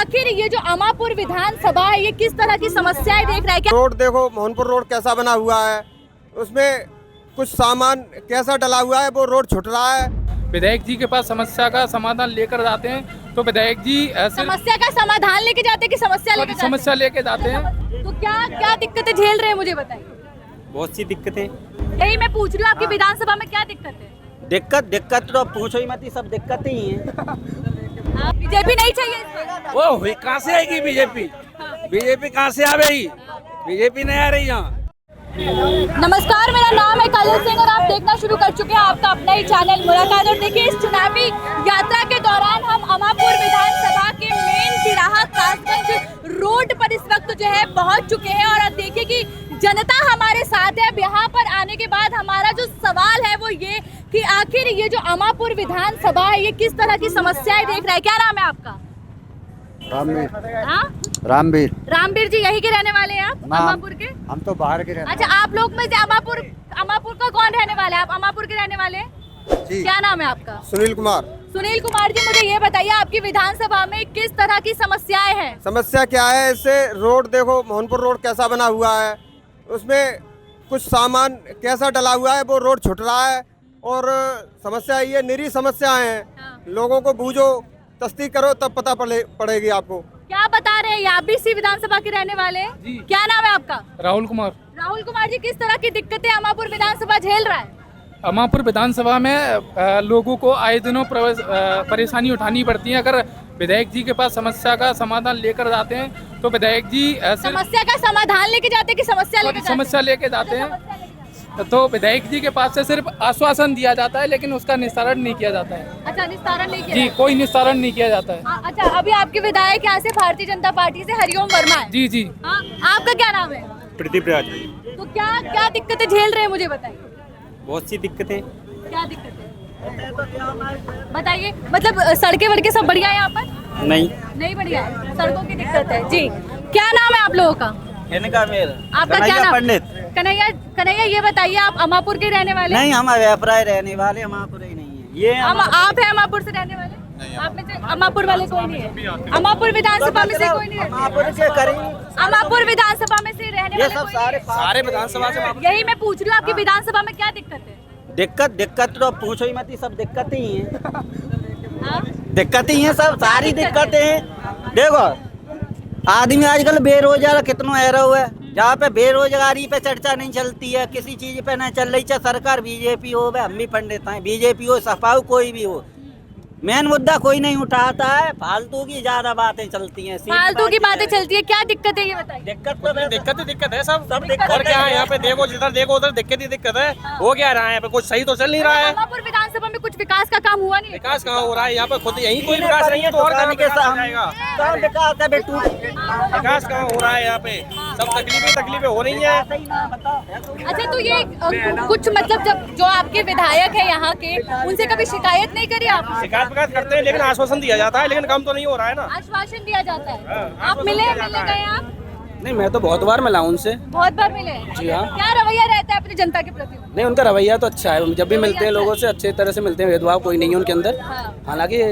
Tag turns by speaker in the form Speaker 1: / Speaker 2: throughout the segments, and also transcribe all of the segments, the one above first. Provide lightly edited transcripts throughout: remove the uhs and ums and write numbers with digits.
Speaker 1: आखिर ये जो अमापुर विधानसभा है ये किस तरह की समस्याएं देख रहा है? क्या
Speaker 2: रोड देखो, मोहनपुर रोड कैसा बना हुआ है, उसमें कुछ सामान कैसा डला हुआ है, वो रोड छुट रहा है।
Speaker 3: विधायक जी के पास समस्या का समाधान लेकर जाते हैं तो विधायक जी
Speaker 1: समस्या का समाधान लेके जाते हैं कि समस्या लेके जाते हैं? तो क्या दिक्कतें झेल रहे हैं मुझे बताइए।
Speaker 4: बहुत सी दिक्कतें।
Speaker 1: यही मैं पूछ रही हूँ, आपकी विधानसभा में क्या दिक्कत है?
Speaker 4: दिक्कत तो पूछो ही मत, सब दिक्कतें ही हैं।
Speaker 1: बीजेपी नहीं चाहिए इस बार?
Speaker 5: वो कहाँ से आएगी बीजेपी? बीजेपी कहाँ से आवेगी? बीजेपी नहीं आ रही यहाँ।
Speaker 1: नमस्कार, मेरा नाम है काजल सिंह और आप देखना शुरू कर चुके हैं आपका अपना ही चैनल मुलाकात। और देखिए, इस चुनावी यात्रा के दौरान हम अमापुर विधानसभा के मेन तिराहा कासगंज रोड पर इस वक्त जो है पहुंच चुके हैं। और अब देखिए कि जनता हमारे साथ है। अब यहाँ पर आने के बाद हमारा जो सवाल है वो ये कि आखिर ये जो अमापुर विधानसभा है ये किस तरह की समस्याएं देख रहा है? क्या नाम है आपका?
Speaker 2: रामवीर।
Speaker 1: रामवीर जी, यही के रहने वाले हैं आप? अमापुर के?
Speaker 2: हम तो बाहर के रहने।
Speaker 1: अच्छा, आप लोग में से अमापुर का कौन रहने वाला है? आप अमापुर के रहने वाले हैं? क्या नाम है आपका?
Speaker 2: सुनील कुमार।
Speaker 1: सुनील कुमार जी, मुझे ये बताइए आपकी विधानसभा में किस तरह की समस्याएं हैं?
Speaker 2: समस्या क्या है? इससे रोड देखो, मोहनपुर रोड कैसा बना हुआ है, उसमें कुछ सामान कैसा डला हुआ है, वो रोड छुट रहा है। और समस्या ये निरी समस्याएं हैं। लोगों को बूझो, तस्दीक करो, तब पता पड़ेगी आपको। क्या
Speaker 1: बता रहे हैं? आप भी इसी विधानसभा के रहने वाले हैं? क्या नाम है आपका?
Speaker 3: राहुल कुमार।
Speaker 1: राहुल कुमार जी, किस तरह की दिक्कतें अमापुर विधानसभा झेल रहा है?
Speaker 3: अमापुर विधानसभा में लोगों को आए दिनों परेशानी उठानी पड़ती है। अगर विधायक जी के पास समस्या का समाधान लेकर जाते हैं तो विधायक जी
Speaker 1: समस्या का समाधान लेके जाते हैं कि
Speaker 3: समस्या लेके जाते हैं तो विधायक जी के पास से सिर्फ आश्वासन दिया जाता है, लेकिन उसका निस्तारण नहीं किया जाता है।
Speaker 1: अच्छा, निस्तारण नहीं किया
Speaker 3: जी, कोई निस्तारण नहीं किया जाता है।
Speaker 1: अच्छा, अभी आपके विधायक यहाँ से भारतीय जनता पार्टी से हरिओम वर्मा है?
Speaker 3: जी जी।
Speaker 1: आपका क्या नाम है?
Speaker 4: प्रदीप राज।
Speaker 1: तो क्या दिक्कतें झेल रहे हैं मुझे बताइए।
Speaker 4: बहुत सी दिक्कतें।
Speaker 1: क्या दिक्कतें बताइए? मतलब सड़कें वड़कें सब बढ़िया है यहाँ पर? नहीं बढ़िया है, सड़कों की दिक्कत है। जी, क्या नाम है आप लोगों का? आपका क्या नाम?
Speaker 4: पंडित
Speaker 1: कन्हैया, ये बताइए आप अमापुर के रहने वाले?
Speaker 4: नहीं, हम व्यापारी रहने वाले, अमापुर ही नहीं है। ये
Speaker 1: आप है अमापुर से रहने वाले? आप में से अमापुर वाले कोई नहीं है? अमापुर विधानसभा में से कोई नहीं है? अमापुर विधानसभा में से रहने वाले
Speaker 4: सारे विधानसभा से।
Speaker 1: यही मैं पूछ रही हूँ, आपकी विधानसभा में क्या दिक्कत है?
Speaker 4: दिक्कत तो पूछो ही मत, सब दिक्कतें ही हैं। दिक्कतें ही हैं, सब सारी दिक्कतें हैं। देखो, आदमी आजकल बेरोजगार कितना हैरा हुआ है। जहाँ पे बेरोजगारी पे चर्चा नहीं चलती है, किसी चीज पे नहीं चल रही, चाहे सरकार बीजेपी हो, हम भी पंडित हैं, बीजेपी हो, सपा हो, कोई भी हो, मेन मुद्दा कोई नहीं उठाता है। फालतू की ज्यादा बातें चलती हैं,
Speaker 1: फालतू की बातें चलती है। क्या दिक्कत है ये बताइए?
Speaker 5: दिक्कत है सब दिक्कत। और क्या है यहाँ पे? देखो, जिधर देखो उधर दिक्कत है। हो क्या रहा है यहाँ पे? कुछ सही तो चल नहीं रहा है।
Speaker 1: अमापुर विधानसभा में कुछ विकास का काम हुआ नहीं?
Speaker 5: विकास कहाँ हो रहा है यहाँ पे? खुद यही कोई विकास नहीं है तो और कहाँ विकास हो जाएगा? विकास कहाँ हो रहा है यहाँ पे? सब तकलीफें हो रही है।
Speaker 1: अच्छा, तो ये कुछ मतलब जब जो आपके विधायक है यहाँ के, उनसे कभी शिकायत नहीं करी आप?
Speaker 5: शिकायत करते हैं, लेकिन आश्वासन दिया जाता है, लेकिन काम तो नहीं हो रहा है ना।
Speaker 1: आश्वासन दिया जाता है। आप मिले गए आप?
Speaker 5: नहीं, मैं तो बहुत बार मिला हूँ उनसे।
Speaker 1: बहुत बार मिले?
Speaker 5: जी हाँ।
Speaker 1: क्या रवैया रहता है अपनी जनता के प्रति?
Speaker 5: नहीं, उनका रवैया तो अच्छा है। जब भी मिलते हैं लोगों से अच्छे तरह से मिलते हैं, भेदभाव कोई नहीं है उनके अंदर। हालांकि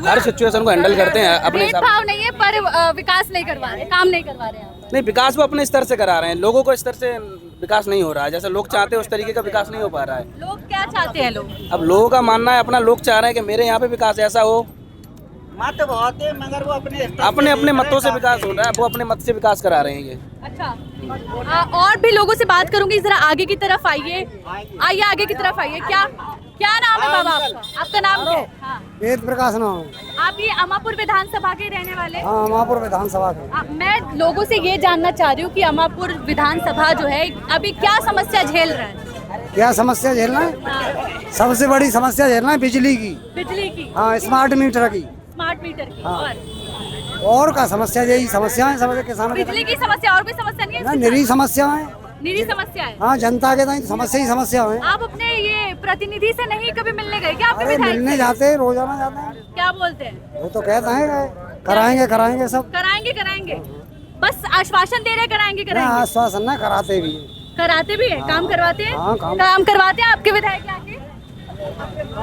Speaker 5: हर सिचुएशन को हैंडल करते हैं अपने हिसाब।
Speaker 1: भेदभाव नहीं है, पर विकास नहीं करवा रहे, काम नहीं करवा रहे हैं।
Speaker 5: नहीं, विकास वो अपने स्तर से करा रहे हैं, लोगों को स्तर से विकास नहीं हो रहा है। जैसे लोग चाहते हैं उस तरीके का विकास नहीं हो पा रहा है।
Speaker 1: लोग क्या चाहते हैं?
Speaker 5: अब लोगों का मानना है अपना, लोग चाह रहे हैं कि मेरे यहाँ पे विकास ऐसा हो।
Speaker 4: मत बहुत है, मगर वो
Speaker 5: अपने मतों से विकास हो रहा है, वो अपने मत से विकास करा रहे हैं ये।
Speaker 1: अच्छा, और भी लोगों से बात करूंगी। जरा आगे की तरफ आइए, आगे की तरफ आइए। क्या नाम है बाबा आपका? आपका नाम क्या है?
Speaker 2: वेद प्रकाश नाम है।
Speaker 1: आप ये अमापुर विधानसभा के रहने वाले?
Speaker 2: हाँ, अमापुर विधानसभा के।
Speaker 1: मैं लोगों से ये जानना चाह रही हूँ कि अमापुर विधानसभा जो है अभी क्या समस्या झेल रहा है?
Speaker 2: क्या समस्या झेलना है? सबसे बड़ी समस्या झेलना है बिजली की। हाँ, स्मार्ट मीटर की।
Speaker 1: हाँ।
Speaker 2: और का समस्या यही समस्याएं समस्या किसानों
Speaker 1: बिजली की समस्या, और कोई समस्या नहीं है?
Speaker 2: निरी समस्याएं। हाँ, जनता के तो समस्या ही समस्या है।
Speaker 1: आप अपने ये प्रतिनिधि से नहीं कभी मिलने गए क्या? आपके
Speaker 2: अरे
Speaker 1: विधायक
Speaker 2: मिलने जाते हैं, रोजाना जाते हैं।
Speaker 1: क्या बोलते हैं?
Speaker 2: वो तो कहते हैं कराएंगे सब
Speaker 1: कराएंगे। बस आश्वासन दे रहे, कराएंगे।
Speaker 2: आश्वासन ना, कराते भी
Speaker 1: है। काम करवाते हैं?
Speaker 2: हाँ,
Speaker 1: काम करवाते हैं आपके विधायक आके?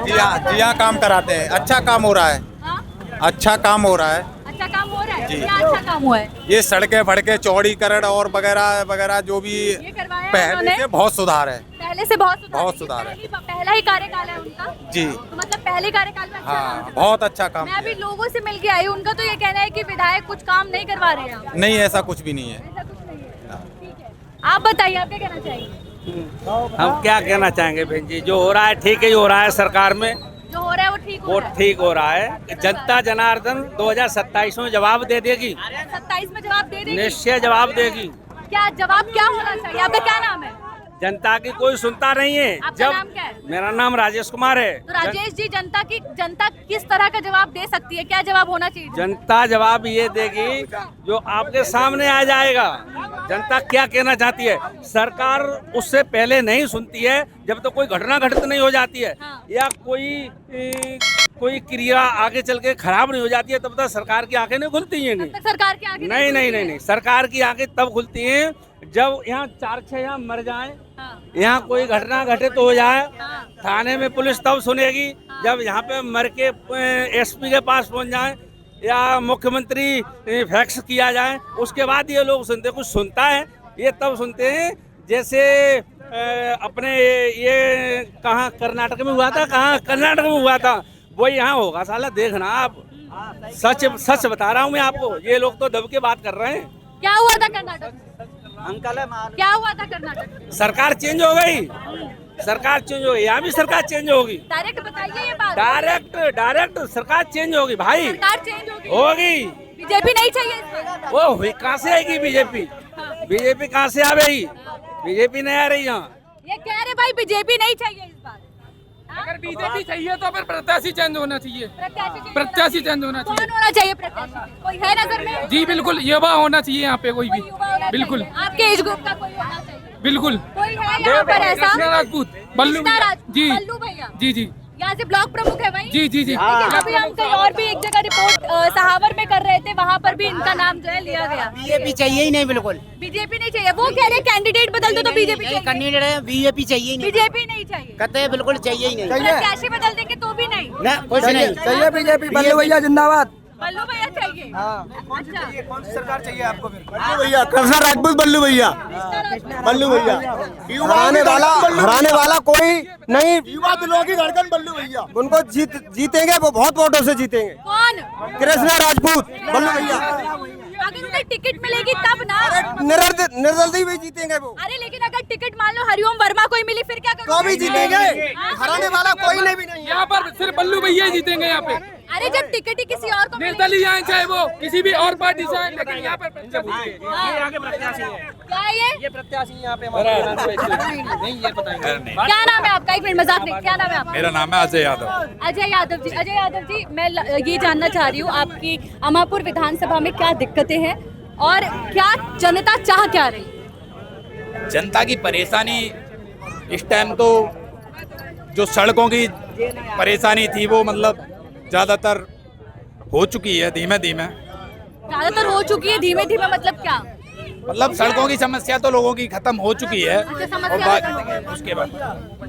Speaker 6: जी हाँ, काम कराते हैं। अच्छा काम हो रहा है।
Speaker 1: हाँ?
Speaker 6: अच्छा काम हो रहा है।
Speaker 1: अच्छा काम हो रहा है।
Speaker 6: जी।
Speaker 1: क्या अच्छा काम हुआ है?
Speaker 6: ये सड़कें फड़कें चौड़ीकरण और वगैरह वगैरह जो भी
Speaker 1: ये करवाया है
Speaker 6: पहले
Speaker 1: उन्होंने?
Speaker 6: से बहुत सुधार है।
Speaker 1: पहले से बहुत
Speaker 6: बहुत सुधार है।
Speaker 1: पहला ही कार्यकाल है उनका,
Speaker 6: जी
Speaker 1: तो मतलब पहले कार्यकाल में अच्छा काम
Speaker 6: हाँ,
Speaker 1: किया।
Speaker 6: बहुत अच्छा काम
Speaker 1: मैं अभी
Speaker 6: किया।
Speaker 1: लोगों से मिल के आई हूँ, उनका तो ये कहना है कि विधायक कुछ काम नहीं करवा रहे हैं।
Speaker 6: नहीं, ऐसा कुछ भी नहीं है।
Speaker 1: ऐसा कुछ नहीं है, ठीक है। आप बताइए, आप क्या कहना चाहिए?
Speaker 7: हम क्या कहना चाहेंगे बहन जी, जो हो रहा है ठीक ही हो रहा है। सरकार में
Speaker 1: जो हो रहा है वो ठीक हो
Speaker 7: वो
Speaker 1: रहा है।
Speaker 7: ठीक हो रहा है। जनता जनार्दन 2027 में जवाब दे देगी,
Speaker 1: 27 में जवाब दे देगी।
Speaker 7: निश्चय जवाब देगी।
Speaker 1: क्या जवाब क्या होना चाहिए? आपका क्या नाम है?
Speaker 7: जनता की कोई सुनता नहीं है।
Speaker 1: आपका नाम क्या है?
Speaker 7: मेरा नाम राजेश कुमार है।
Speaker 1: तो राजेश जी, जनता किस तरह का जवाब दे सकती है? क्या जवाब होना चाहिए?
Speaker 7: जनता जवाब ये देगी जो आपके सामने आ जाएगा। जनता क्या कहना चाहती है, सरकार उससे पहले नहीं सुनती है जब तक कोई घटना घटित नहीं हो जाती है,
Speaker 1: हाँ।
Speaker 7: या कोई क्रिया आगे चल के खराब नहीं हो जाती है, तब तक सरकार की आंखें नहीं खुलती हैं।
Speaker 1: तब तक सरकार के आगे
Speaker 7: नहीं नहीं नहीं नहीं, सरकार की आंखें तब खुलती हैं जब यहाँ 4-6 यहाँ मर जाएं,
Speaker 1: हाँ,
Speaker 7: यहाँ कोई घटना घटित हो जाए,
Speaker 1: हाँ,
Speaker 7: थाने में पुलिस तब सुनेगी जब यहाँ पे मर के एसपी के पास पहुँच जाए या मुख्यमंत्री फैक्स किया जाए, उसके बाद ये लोग सुनते। कुछ सुनता है ये तब सुनते हैं जैसे अपने ये कहाँ कर्नाटक में हुआ था, कहाँ कर्नाटक में हुआ था, वही यहाँ होगा साला। देखना आप, सच बता रहा हूँ मैं आपको। ये लोग तो दब के बात कर रहे हैं।
Speaker 1: क्या हुआ था कर्नाटक?
Speaker 4: अंकल है मार
Speaker 1: क्या हुआ था कर्नाटक?
Speaker 7: सरकार चेंज हो गई, सरकार चेंज हो गई। यहाँ भी सरकार चेंज होगी।
Speaker 1: डायरेक्ट बताइए ये बात।
Speaker 7: डायरेक्ट सरकार चेंज होगी भाई,
Speaker 1: सरकार चेंज होगी।
Speaker 7: होगी।
Speaker 1: बीजेपी नहीं चाहिए इस बार।
Speaker 7: वो हुई कहाँ से आएगी बीजेपी? बीजेपी कहाँ से आवेगी? बीजेपी नहीं आ रही यहाँ।
Speaker 1: ये कह रहे भाई बीजेपी नहीं चाहिए इस बार।
Speaker 3: अगर बीजेपी चाहिए तो फिर प्रत्याशी चेंज होना चाहिए।
Speaker 1: प्रत्याशी
Speaker 3: चेंज होना
Speaker 1: कौन
Speaker 3: चाहिए।
Speaker 1: होना चाहिए प्रत्याशी? कोई है नजर में?
Speaker 3: जी बिल्कुल, युवा होना चाहिए यहाँ पे कोई भी।
Speaker 1: कोई युवा होना
Speaker 3: बिल्कुल
Speaker 1: चाहिए। आपके एज ग्रुप का कोई होना चाहिए।
Speaker 3: बिल्कुल।
Speaker 1: कोई है यहाँ पर ऐसा?
Speaker 3: कृष्णा राजपूत, बल्लू
Speaker 1: कृष्णा राजपूत,
Speaker 3: जी
Speaker 1: बल्लू भैया
Speaker 3: जी जी
Speaker 1: यहाँ से ब्लॉक प्रमुख है वही।
Speaker 3: जी जी जी।
Speaker 1: लेकिन अभी हम कहीं और भी एक जगह रिपोर्ट सहावर में कर रहे थे, वहाँ पर भी इनका नाम जो है लिया गया।
Speaker 8: बीजेपी चाहिए ही नहीं, बिल्कुल
Speaker 1: बीजेपी नहीं चाहिए। वो कह रहे कैंडिडेट बदल दो तो बीजेपी चाहिए।
Speaker 8: कैंडिडेट है, बीजेपी चाहिए ही नहीं,
Speaker 1: बीजेपी नहीं चाहिए।
Speaker 8: कहते हैं बिल्कुल चाहिए ही नहीं।
Speaker 1: प्रत्याशी बदल देंगे तो भी नहीं।
Speaker 8: ना कुछ नहीं
Speaker 2: चाहिए बीजेपी। बल्लू भैया जिंदाबाद।
Speaker 1: बल्लू भैया चाहिए। अच्छा,
Speaker 2: कौन सी सरकार चाहिए आपको फिर? बल्लू भैया, कृष्णा राजपूत, बल्लू भैया, बल्लू भैया। हराने वाला कोई नहीं। युवा दिलों की धड़कन बल्लू भैया। उनको जीतेंगे, वो बहुत वोटों से जीतेंगे।
Speaker 1: कौन?
Speaker 2: कृष्णा राजपूत, बल्लू भैया।
Speaker 1: अगर उन्हें टिकट मिलेगी तब ना।
Speaker 2: निर्दलीय भी जीतेंगे वो।
Speaker 1: अरे लेकिन अगर टिकट मान लो हरिओम वर्मा को ही मिली फिर क्या करोगे?
Speaker 2: तो भी जीतेंगे। हराने वाला कोई नहीं भी नहीं है।
Speaker 3: यहाँ पर सिर्फ बल्लू भैया ही जीतेंगे यहाँ पे।
Speaker 1: अरे जब टिकट ही किसी और को मिलेगी।
Speaker 3: निर्दलीय आए चाहे वो किसी भी और पार्टी से आए, लेकिन यहाँ पर
Speaker 1: क्या है ये?
Speaker 7: प्रत्याशी यहाँ पे
Speaker 1: क्या नाम है आपका? एक मिनट, मजाक नहीं, क्या नाम है आपका?
Speaker 6: मेरा नाम है अजय यादव।
Speaker 1: अजय यादव जी। अजय यादव जी, मैं ये जानना चाह रही हूँ आपकी अमापुर विधानसभा में क्या दिक्कतें हैं और क्या जनता चाह क्या रही?
Speaker 6: जनता की परेशानी इस टाइम तो जो सड़कों की परेशानी थी वो मतलब ज़्यादातर हो चुकी है। धीमे धीमे
Speaker 1: ज्यादातर हो चुकी है। धीमे धीमे मतलब क्या?
Speaker 6: मतलब सड़कों की समस्या तो लोगों की खत्म हो चुकी है।
Speaker 1: अच्छा, समस्या
Speaker 6: और
Speaker 1: खत्म।
Speaker 6: उसके बाद
Speaker 1: क्या बोल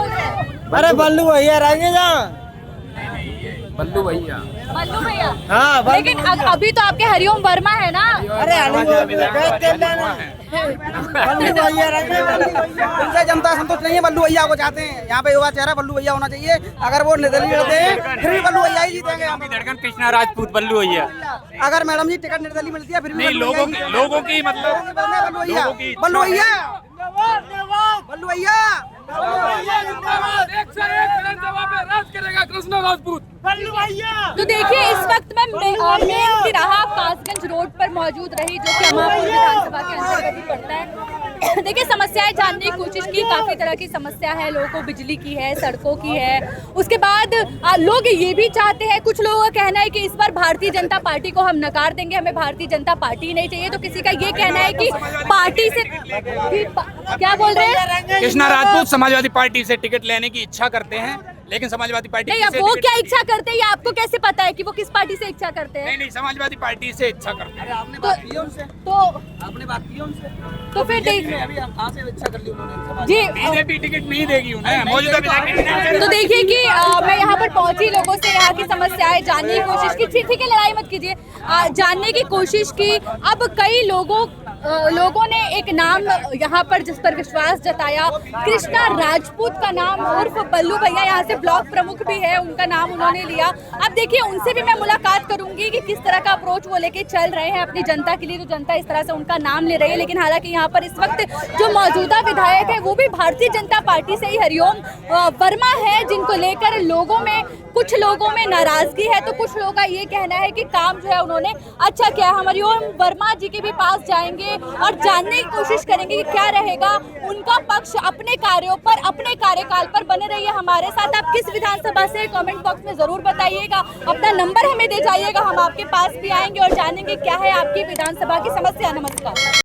Speaker 1: रहे हैं?
Speaker 2: अरे बल्लू भैया रहेंगे जहाँ।
Speaker 3: बल्लू भैया।
Speaker 1: बल्लू भैया।
Speaker 2: हाँ,
Speaker 1: लेकिन अभी तो आपके हरिओम वर्मा है ना।
Speaker 2: अरे बल्लू भैया रहेंगे।
Speaker 4: उनसे जनता संतुष्ट नहीं है, बल्लू भैया को चाहते हैं। यहाँ पे युवा चेहरा बल्लू भैया होना चाहिए। अगर वो निर्दलीय लड़ते हैं फिर भी बल्लू भैया ही जीतेंगे।
Speaker 6: धड़कन कृष्णा राजपूत, बल्लू भैया।
Speaker 4: अगर मैडम जी टिकट निर्दलीय मिलती है फिर भी
Speaker 6: नहीं, लोगों की मतलब
Speaker 4: बल्लू भैया,
Speaker 6: लोगों की-
Speaker 4: बल्लू भैया, बल्लू भैया।
Speaker 3: एक से एक विधानसभा में राज करेगा कृष्णा राजपूत।
Speaker 1: तो देखिए इस वक्त मैं मेन तिराहा कासगंज रोड पर मौजूद रही, जो कि अमापुर विधानसभा के अंतर्गत ही पड़ता है। देखिए समस्याएं जानने की कोशिश की, काफी तरह की समस्या है। लोगों को बिजली की है, सड़कों की है। उसके बाद लोग ये भी चाहते हैं, कुछ लोगों का कहना है कि इस बार भारतीय जनता पार्टी को हम नकार देंगे, हमें भारतीय जनता पार्टी नहीं चाहिए। तो किसी का ये कहना है कि पार्टी से क्या बोल रहे हैं?
Speaker 6: कृष्णा राजपूत समाजवादी पार्टी से टिकट लेने की इच्छा करते हैं लेकिन समाजवादी पार्टी
Speaker 1: नहीं, अब
Speaker 6: से
Speaker 1: वो
Speaker 6: टिकट-
Speaker 1: क्या इच्छा करते हैं, ये आपको कैसे पता है कि वो किस पार्टी से इच्छा करते हैं?
Speaker 6: नहीं समाजवादी पार्टी से इच्छा करते हैं।
Speaker 4: आपने बात की है उनसे,
Speaker 1: तो
Speaker 4: आपने बात की है उनसे,
Speaker 1: तो फिर
Speaker 4: बीजेपी में अभी कहाँ से इच्छा कर ली उन्होंने?
Speaker 1: जी
Speaker 6: बीजेपी टिकट नहीं देगी उन्हें, मौजूदा विधायक टिकट
Speaker 1: तो देखिए कि मैं यहाँ पर पहुंची, लोगों से यहाँ की समस्याएं जानने की कोशिश की। ठीक है, लड़ाई मत कीजिए। जानने की कोशिश की। अब कई लोगों ने एक नाम यहाँ पर जिस पर विश्वास जताया, कृष्णा राजपूत का नाम उर्फ बल्लू भैया, यहाँ से ब्लॉक प्रमुख भी है, उनका नाम उन्होंने लिया। अब देखिए उनसे भी मैं मुलाकात करूंगी कि किस तरह का अप्रोच वो लेके चल रहे हैं अपनी जनता के लिए, तो जनता इस तरह से उनका नाम ले रही है। लेकिन हालांकि यहाँ पर इस वक्त जो मौजूदा विधायक है वो भी भारतीय जनता पार्टी से ही हरिओम वर्मा है, जिनको लेकर लोगों में, कुछ लोगों में नाराजगी है, तो कुछ लोगों का ये कहना है कि काम जो है उन्होंने अच्छा किया। हम हरिओम वर्मा जी के भी पास जाएंगे और जानने की कोशिश करेंगे कि क्या रहेगा उनका पक्ष अपने कार्यों पर, अपने कार्यकाल पर। बने रहिए हमारे साथ। आप किस विधानसभा से, कमेंट बॉक्स में जरूर बताइएगा, अपना नंबर हमें दे जाइएगा, हम आपके पास भी आएंगे और जानेंगे क्या है आपकी विधानसभा की समस्या। नमस्कार।